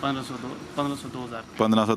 1500